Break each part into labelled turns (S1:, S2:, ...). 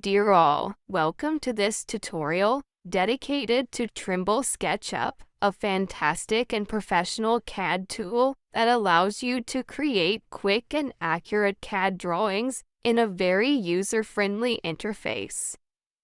S1: Dear all, welcome to this tutorial dedicated to Trimble SketchUp, a fantastic and professional CAD tool that allows you to create quick and accurate CAD drawings in a very user-friendly interface.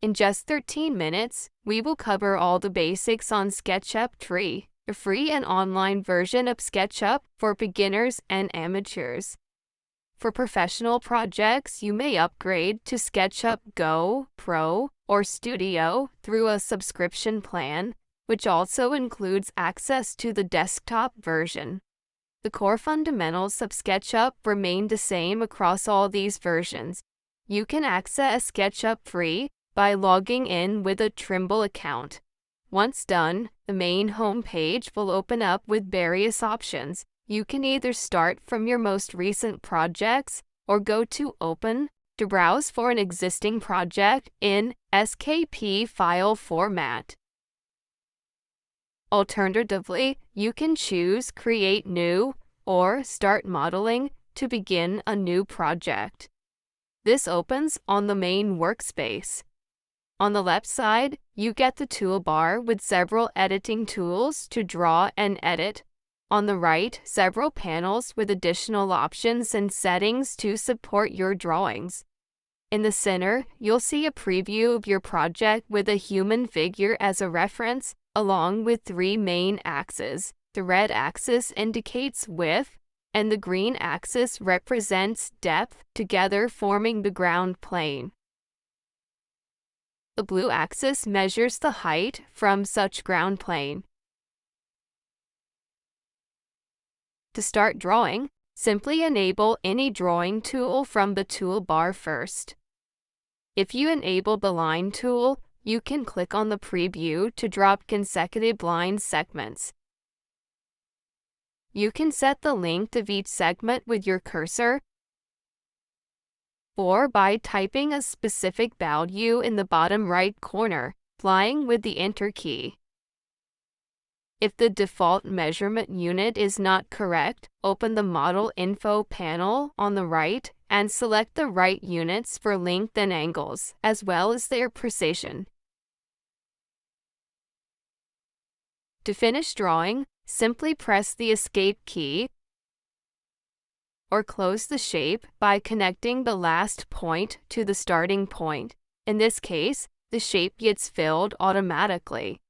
S1: In just 13 minutes, we will cover all the basics on SketchUp 3, a free and online version of SketchUp for beginners and amateurs. For professional projects, you may upgrade to SketchUp Go, Pro, or Studio through a subscription plan, which also includes access to the desktop version. The core fundamentals of SketchUp remain the same across all these versions. You can access SketchUp free by logging in with a Trimble account. Once done, the main home page will open up with various options. You can either start from your most recent projects or go to Open to browse for an existing project in SKP file format. Alternatively, you can choose Create New or Start Modeling to begin a new project. This opens on the main workspace. On the left side, you get the toolbar with several editing tools to draw and edit. On the right, several panels with additional options and settings to support your drawings. In the center, you'll see a preview of your project with a human figure as a reference, along with three main axes. The red axis indicates width, and the green axis represents depth, together forming the ground plane. The blue axis measures the height from such ground plane. To start drawing, simply enable any drawing tool from the toolbar first. If you enable the line tool, you can click on the preview to drop consecutive line segments. You can set the length of each segment with your cursor or by typing a specific value in the bottom right corner, flying with the Enter key. If the default measurement unit is not correct, open the Model Info panel on the right and select the right units for length and angles, as well as their precision. To finish drawing, simply press the Escape key or close the shape by connecting the last point to the starting point. In this case, the shape gets filled automatically.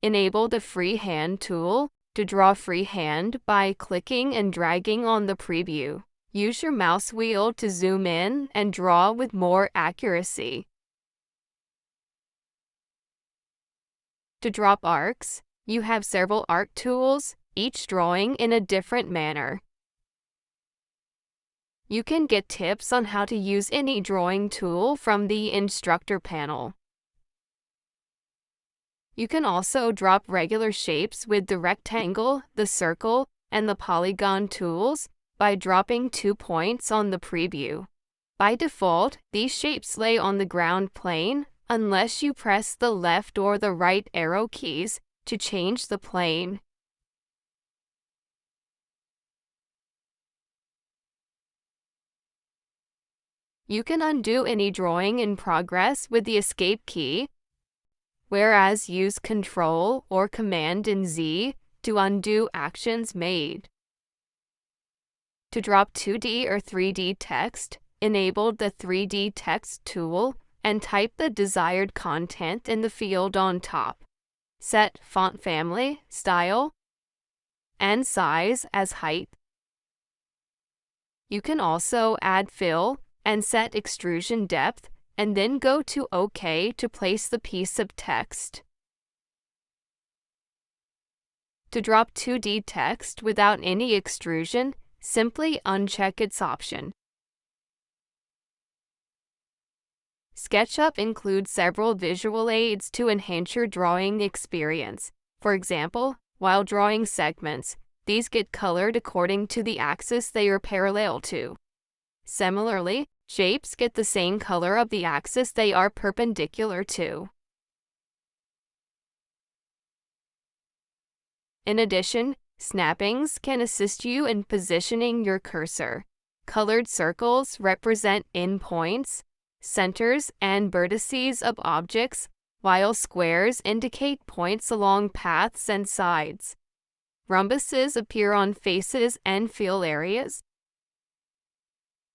S1: Enable the Freehand tool to draw freehand by clicking and dragging on the preview. Use your mouse wheel to zoom in and draw with more accuracy. To drop arcs, you have several arc tools, each drawing in a different manner. You can get tips on how to use any drawing tool from the Instructor panel. You can also drop regular shapes with the rectangle, the circle, and the polygon tools by dropping 2 points on the preview. By default, these shapes lay on the ground plane unless you press the left or the right arrow keys to change the plane. You can undo any drawing in progress with the Escape key, whereas use Ctrl or Command and Z to undo actions made. To drop 2D or 3D text, enable the 3D text tool and type the desired content in the field on top. Set font family, style, and size as height. You can also add fill and set extrusion depth, and then go to OK to place the piece of text. To drop 2D text without any extrusion, simply uncheck its option. SketchUp includes several visual aids to enhance your drawing experience. For example, while drawing segments, these get colored according to the axis they are parallel to. Similarly, shapes get the same color of the axis they are perpendicular to. In addition, snappings can assist you in positioning your cursor. Colored circles represent endpoints, centers, and vertices of objects, while squares indicate points along paths and sides. Rhombuses appear on faces and fill areas.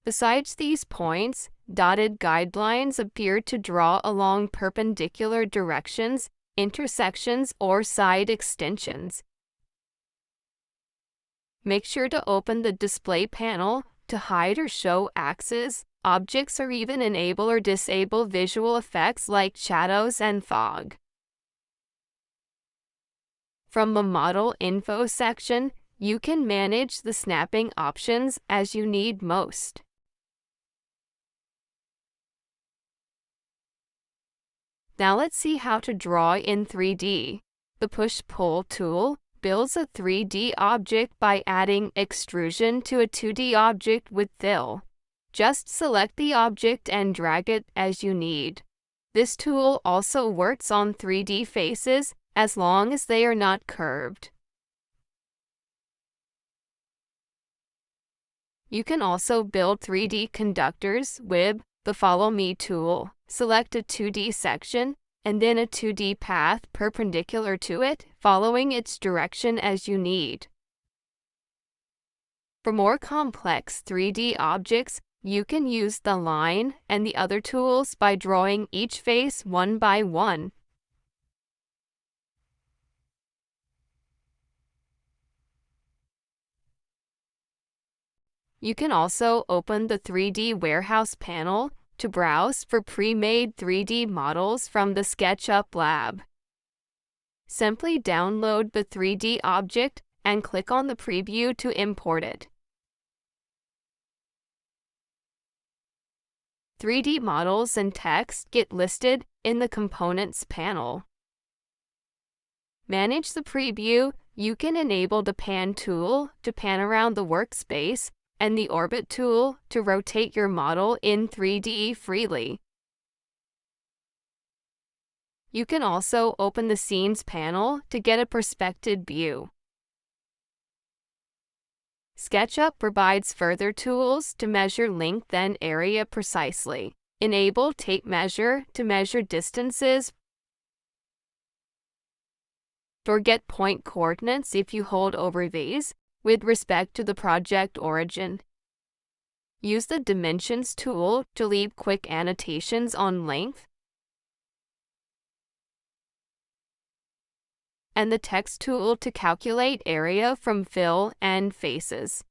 S1: Besides these points, dotted guidelines appear to draw along perpendicular directions, intersections, or side extensions. Make sure to open the display panel to hide or show axes, objects, or even enable or disable visual effects like shadows and fog. From the Model Info section, you can manage the snapping options as you need most. Now let's see how to draw in 3D. The Push-Pull tool builds a 3D object by adding extrusion to a 2D object with fill. Just select the object and drag it as you need. This tool also works on 3D faces as long as they are not curved. You can also build 3D conductors with the Follow Me tool. Select a 2D section and then a 2D path perpendicular to it, following its direction as you need. For more complex 3D objects, you can use the line and the other tools by drawing each face one by one. You can also open the 3D Warehouse panel to browse for pre-made 3D models from the SketchUp lab. Simply download the 3D object and click on the preview to import it. 3D models and text get listed in the Components panel. Manage the preview. You can enable the Pan tool to pan around the workspace and the Orbit tool to rotate your model in 3D freely. You can also open the Scenes panel to get a perspective view. SketchUp provides further tools to measure length and area precisely. Enable Tape Measure to measure distances or get point coordinates if you hold over these with respect to the project origin. Use the Dimensions tool to leave quick annotations on length, and the Text tool to calculate area from fill and faces.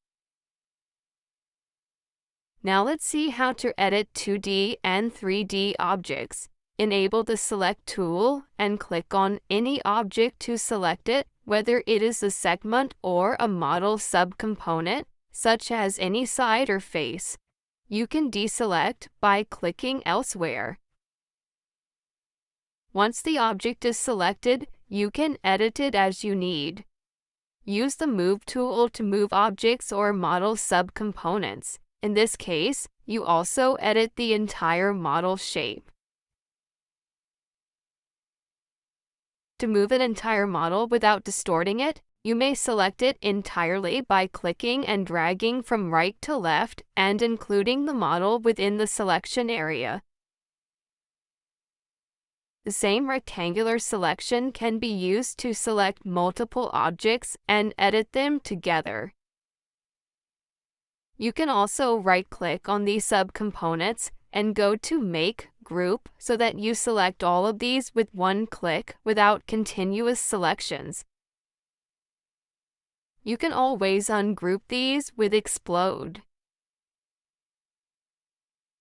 S1: Now let's see how to edit 2D and 3D objects. Enable the Select tool and click on any object to select it, whether it is a segment or a model subcomponent, such as any side or face. You can deselect by clicking elsewhere. Once the object is selected, you can edit it as you need. Use the Move tool to move objects or model subcomponents. In this case, you also edit the entire model shape. To move an entire model without distorting it, you may select it entirely by clicking and dragging from right to left and including the model within the selection area. The same rectangular selection can be used to select multiple objects and edit them together. You can also right-click on these subcomponents and go to Make Group so that you select all of these with one click without continuous selections. You can always ungroup these with Explode.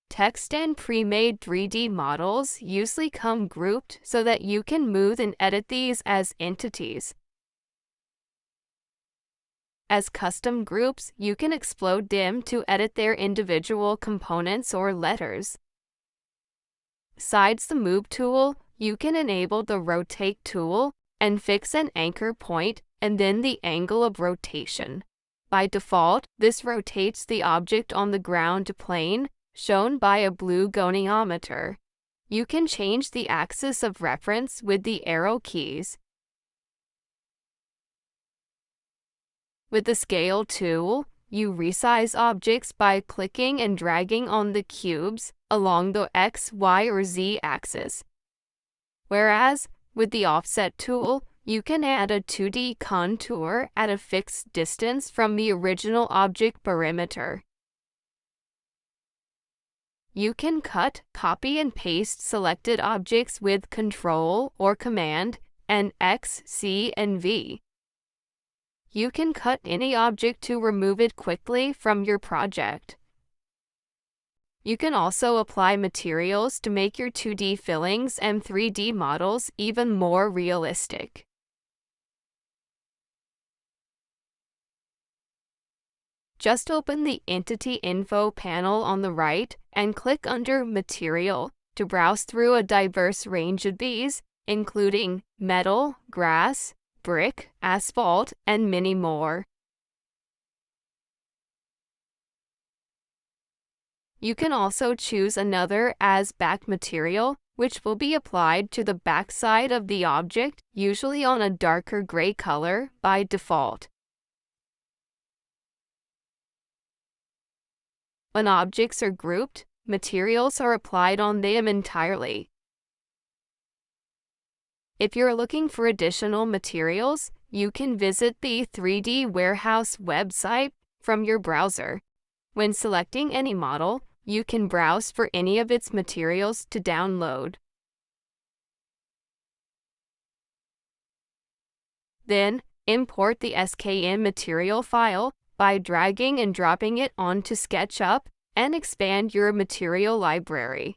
S1: Text and pre-made 3D models usually come grouped so that you can move and edit these as entities. As custom groups, you can explode them to edit their individual components or letters. Besides the Move tool, you can enable the Rotate tool and fix an anchor point and then the angle of rotation. By default, this rotates the object on the ground plane, shown by a blue goniometer. You can change the axis of reference with the arrow keys. With the Scale tool, you resize objects by clicking and dragging on the cubes along the X, Y, or Z axis. Whereas, with the Offset tool, you can add a 2D contour at a fixed distance from the original object perimeter. You can cut, copy, and paste selected objects with Ctrl or Command and X, C, and V. You can cut any object to remove it quickly from your project. You can also apply materials to make your 2D fillings and 3D models even more realistic. Just open the Entity Info panel on the right and click under Material to browse through a diverse range of these, including metal, grass, brick, asphalt, and many more. You can also choose another as back material, which will be applied to the backside of the object, usually on a darker gray color by default. When objects are grouped, materials are applied on them entirely. If you're looking for additional materials, you can visit the 3D Warehouse website from your browser. When selecting any model, you can browse for any of its materials to download. Then, import the SKN material file by dragging and dropping it onto SketchUp and expand your material library.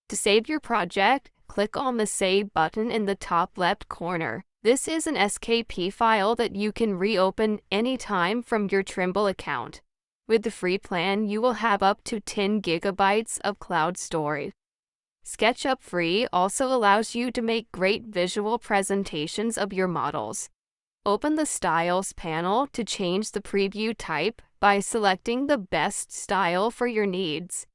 S1: To save your project, click on the Save button in the top left corner. This is an SKP file that you can reopen anytime from your Trimble account. With the free plan, you will have up to 10 gigabytes of cloud storage. SketchUp Free also allows you to make great visual presentations of your models. Open the Styles panel to change the preview type by selecting the best style for your needs.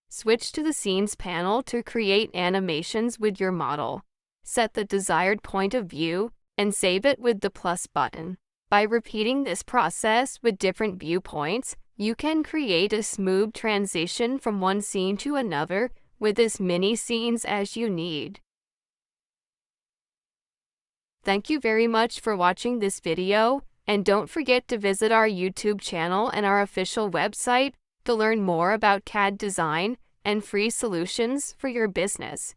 S1: Switch to the Scenes panel to create animations with your model. Set the desired point of view and save it with the plus button. By repeating this process with different viewpoints, you can create a smooth transition from one scene to another with as many scenes as you need. Thank you very much for watching this video, and don't forget to visit our YouTube channel and our official website to learn more about CAD design and free solutions for your business.